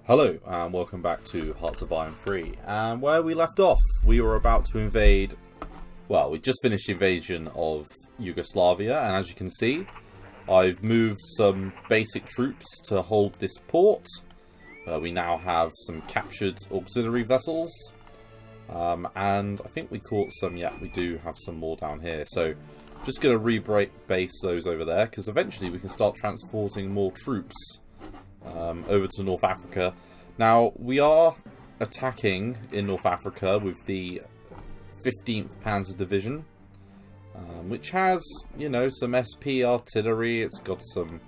Hello and welcome back to Hearts of Iron 3, and where we left off, we were about to invade, well, we just finished the invasion of Yugoslavia, and as you can see, I've moved some basic troops to hold this port. We now have some captured auxiliary vessels, and I think we caught some, yeah, we do have some more down here, so I'm just going to re-base those over there, because eventually we can start transporting more troops over to North Africa. Now, we are attacking in North Africa with the 15th Panzer Division, which has, you know, some SP artillery, it's got some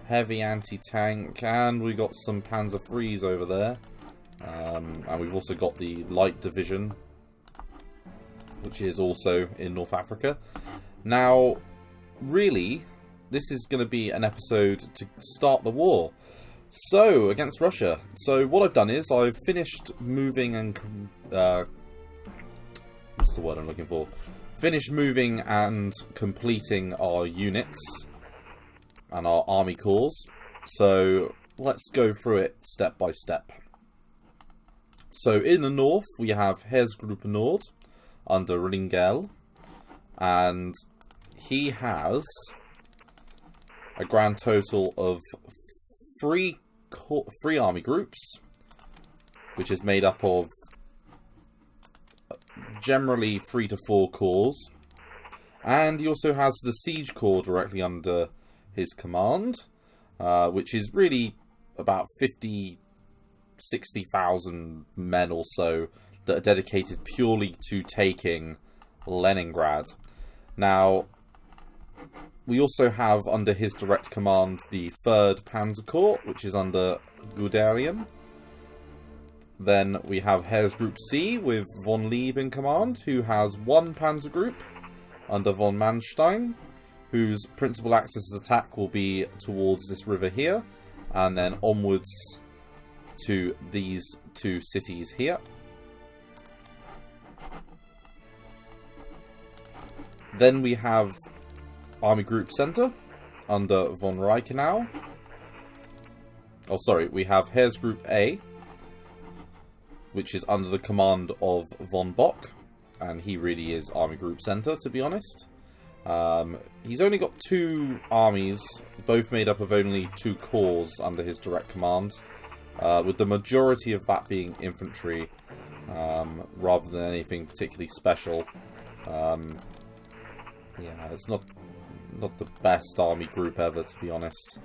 heavy anti-tank, and we got some Panzer IIIs over there. And we've also got the Light Division, which is also in North Africa. Now, really, this is going to be an episode to start the war. So, against Russia. So, what I've done is I've finished moving and... what's the word I'm looking for? Finished moving and completing our units and our army corps. So, let's go through it step by step. So, in the north, we have Heeresgruppe Nord under Ringel. And he has a grand total of three army groups, which is made up of generally 3 to 4 corps, and he also has the siege corps directly under his command, which is really about 60,000 men or so that are dedicated purely to taking Leningrad. Now, we also have under his direct command the 3rd Panzer Corps, which is under Guderian. Then we have Heeresgruppe C with von Lieb in command, who has 1 Panzer Group under von Manstein, whose principal axis of attack will be towards this river here, and then onwards to these 2 cities here. Then we have Army Group Center under von Reichenau. Oh, sorry, we have Heeresgruppe A, which is under the command of von Bock, and he really is Army Group Center, to be honest. He's only got 2 armies, both made up of only 2 corps under his direct command, with the majority of that being infantry, rather than anything particularly special. Yeah, it's not the best army group ever, to be honest.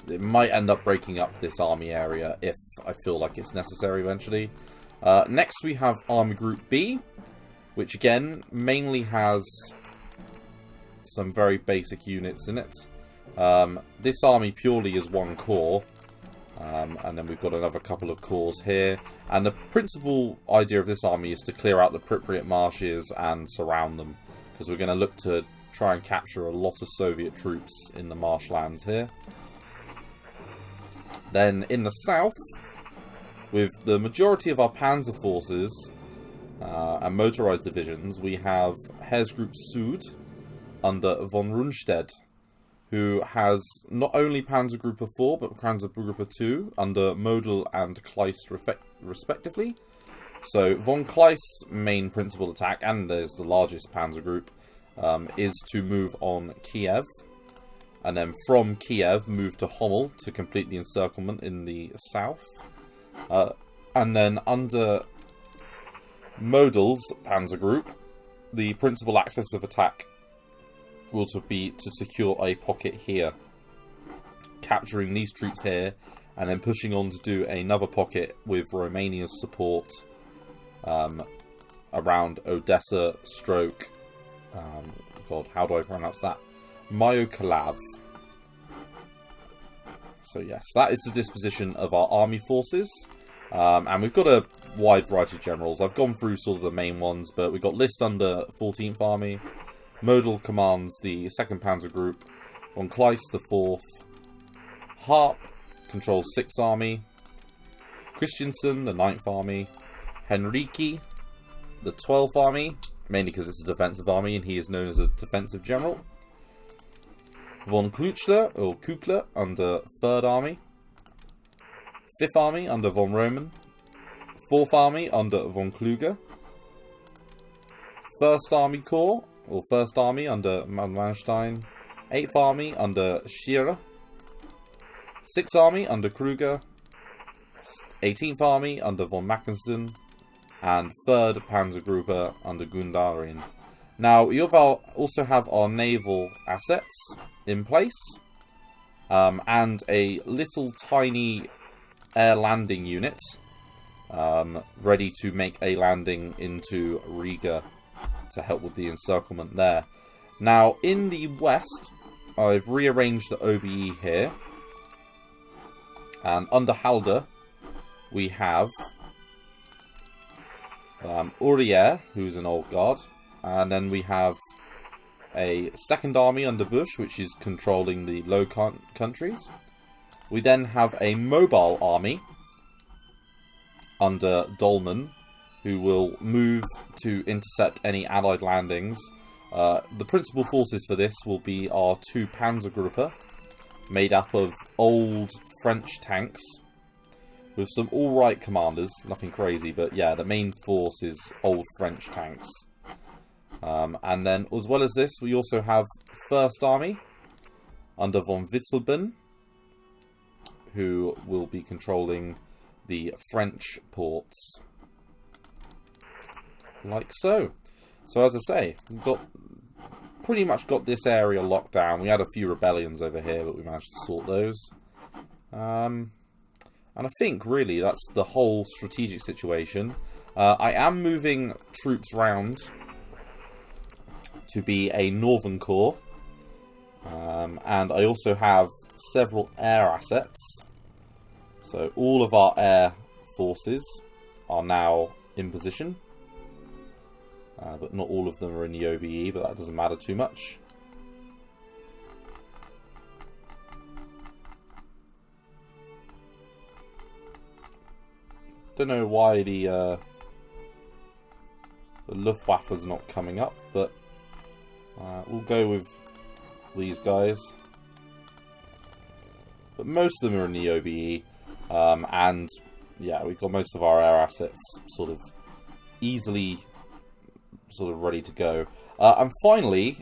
It might end up breaking up this army area if I feel like it's necessary eventually. Next we have Army Group B, which again mainly has some very basic units in it. This army purely is 1 corps, and then we've got another couple of corps here. And the principal idea of this army is to clear out the Pripyat marshes and surround them, because we're going to look to try and capture a lot of Soviet troops in the marshlands here. Then in the south, with the majority of our panzer forces and motorized divisions, we have Heeresgruppe Süd under von Rundstedt, who has not only Panzergruppe 4 but Panzergruppe 2 under Model and Kleist respectively. So von Kleist's main principal attack, and there's the largest panzer group, is to move on Kiev, and then from Kiev move to Hommel to complete the encirclement in the south. And then under Model's panzer group, the principal axis of attack will be to secure a pocket here, capturing these troops here, and then pushing on to do another pocket with Romania's support around Odessa stroke, God, how do I pronounce that? Myokalav. So yes, that is the disposition of our army forces. And we've got a wide variety of generals. I've gone through sort of the main ones, but we've got List under 14th Army. Model commands the 2nd Panzer Group. Von Kleist the 4th. Harp controls 6th Army. Christiansen the 9th Army. Henrici the 12th Army, mainly because it's a defensive army and he is known as a defensive general. Von Kukler under 3rd Army. 5th Army under von Roman, 4th Army under von Kluge, 1st Army Corps, or 1st Army under Manstein, 8th Army under Scherer, 6th Army under Kruger, 18th Army under von Mackensen, and 3rd Panzergruppe under Gundaren. Now, we also have our naval assets in place, and a little tiny air landing unit ready to make a landing into Riga to help with the encirclement there. Now, in the west, I've rearranged the OBE here, and under Halder, we have Urier, who's an old guard, and then we have a 2nd Army under Bush, which is controlling the Low Countries. We then have a mobile army under Dolman, who will move to intercept any Allied landings. The principal forces for this will be our 2 Panzergruppe, made up of old French tanks, with some alright commanders, nothing crazy, but yeah, the main force is old French tanks. And then, as well as this, we also have 1st Army under von Witzelben, who will be controlling the French ports. Like so. So as I say, we've pretty much got this area locked down. We had a few rebellions over here, but we managed to sort those. And I think, really, that's the whole strategic situation. I am moving troops round to be a Northern Corps. And I also have several air assets. So all of our air forces are now in position. But not all of them are in the OBE, but that doesn't matter too much. Don't know why the Luftwaffe's not coming up, but we'll go with these guys. But most of them are in the OBE, and yeah, we've got most of our air assets sort of easily sort of ready to go. And finally,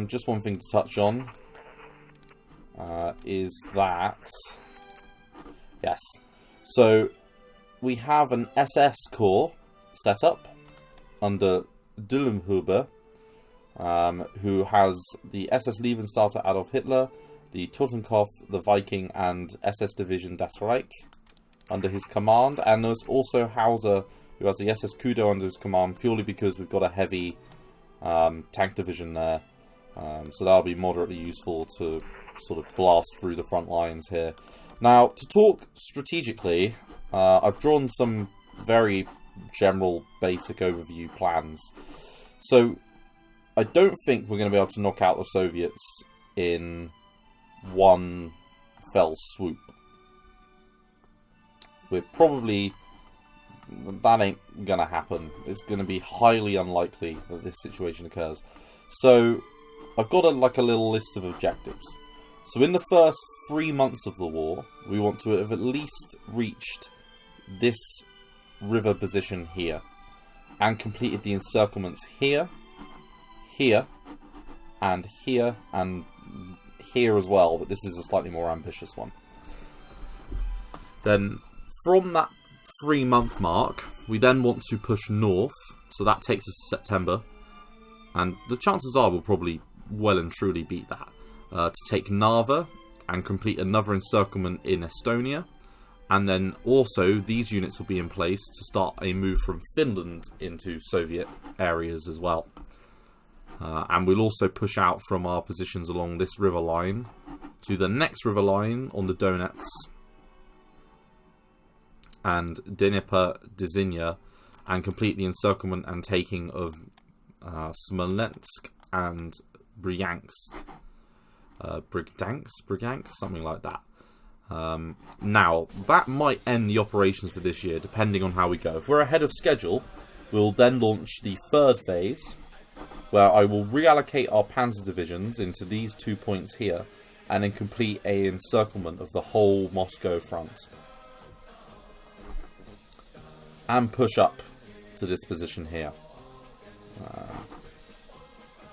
just one thing to touch on is that, yes, so we have an SS Corps set up under Düllenhuber, who has the SS Lebensstarter Adolf Hitler, the Totenkopf, the Viking, and SS Division Das Reich under his command. And there's also Hauser, who has the SS Kudo under his command, purely because we've got a heavy tank division there. So that'll be moderately useful to sort of blast through the front lines here. Now, to talk strategically, I've drawn some very general, basic overview plans. So, I don't think we're going to be able to knock out the Soviets in one fell swoop. That ain't going to happen. It's going to be highly unlikely that this situation occurs. So, I've got a little list of objectives. So, in the first 3 months of the war, we want to have at least reached this river position here, and completed the encirclements here, here, and here, and here as well, but this is a slightly more ambitious one. Then, from that 3-month mark, we then want to push north, so that takes us to September, and the chances are we'll probably well and truly beat that, to take Narva and complete another encirclement in Estonia. And then also, these units will be in place to start a move from Finland into Soviet areas as well. And we'll also push out from our positions along this river line to the next river line on the Donets and Dnieper-Dzhinya, and complete the encirclement and taking of Smolensk and Bryansk. Bryansk, something like that. Now, that might end the operations for this year, depending on how we go. If we're ahead of schedule, we'll then launch the 3rd phase, where I will reallocate our panzer divisions into these 2 points here, and then complete an encirclement of the whole Moscow front. and push up to this position here.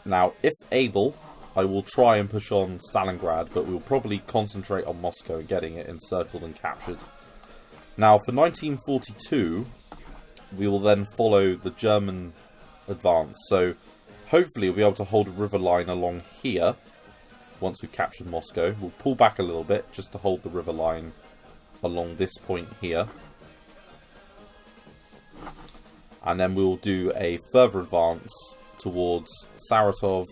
Now, if able, I will try and push on Stalingrad, but we'll probably concentrate on Moscow and getting it encircled and captured. Now, for 1942, we will then follow the German advance. So, hopefully we'll be able to hold a river line along here once we've captured Moscow. We'll pull back a little bit just to hold the river line along this point here. And then we'll do a further advance towards Saratov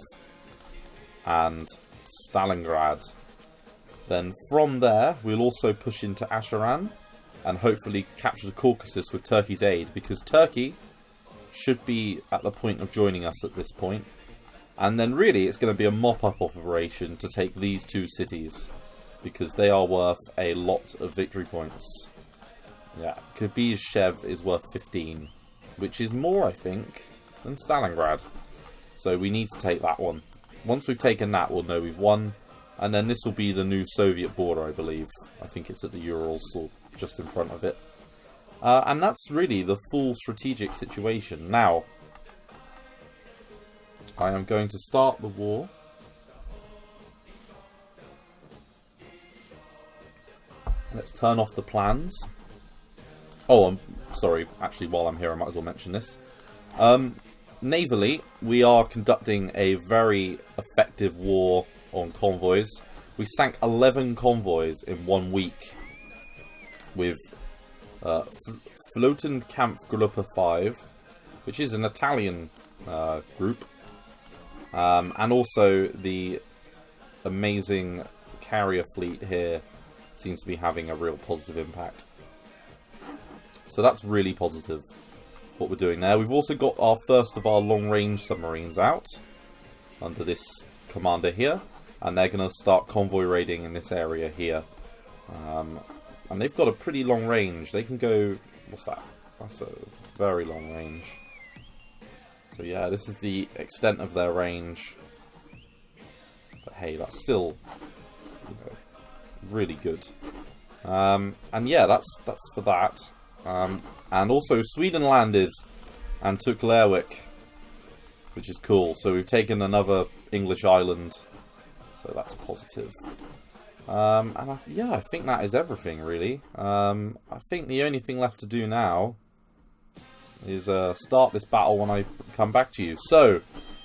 and Stalingrad. Then from there, we'll also push into Asheran and hopefully capture the Caucasus with Turkey's aid, because Turkey should be at the point of joining us at this point. And then really it's going to be a mop-up operation to take these two cities, because they are worth a lot of victory points. Yeah, Kubizhev is worth 15, which is more, I think, than Stalingrad. So we need to take that one. Once we've taken that, we'll know we've won. And then this will be the new Soviet border, I believe. I think it's at the Urals, or just in front of it. And that's really the full strategic situation. Now, I am going to start the war. Let's turn off the plans. Oh, I'm sorry. Actually, while I'm here, I might as well mention this. Navally, we are conducting a very effective war on convoys. We sank 11 convoys in 1 week with Flottenkampfgruppe 5, which is an Italian group, and also the amazing carrier fleet here seems to be having a real positive impact. So that's really positive, what we're doing there. We've also got our first of our long-range submarines out under this commander here, and they're going to start convoy raiding in this area here. And they've got a pretty long range. They can go... What's that? That's a very long range. So yeah, this is the extent of their range. But hey, that's still, you know, really good. And yeah, that's for that. And also Sweden landed and took Clare Wick, which is cool. So we've taken another English island, so that's positive. Yeah, I think that is everything, really. I think the only thing left to do now is start this battle when I come back to you. So,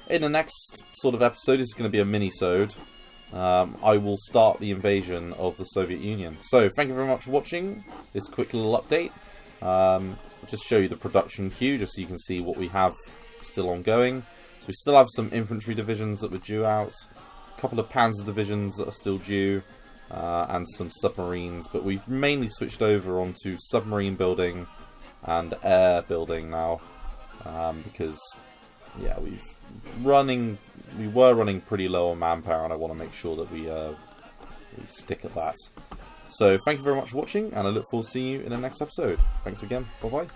in the next sort of episode, this is going to be a mini-sode. I will start the invasion of the Soviet Union. So, thank you very much for watching this quick little update. I'll just show you the production queue, just so you can see what we have still ongoing. So, we still have some infantry divisions that were due out, a couple of panzer divisions that are still due, and some submarines, but we've mainly switched over onto submarine building and air building now, because yeah, we were running pretty low on manpower, and I want to make sure that we stick at that. So thank you very much for watching, and I look forward to seeing you in the next episode. Thanks again. Bye bye.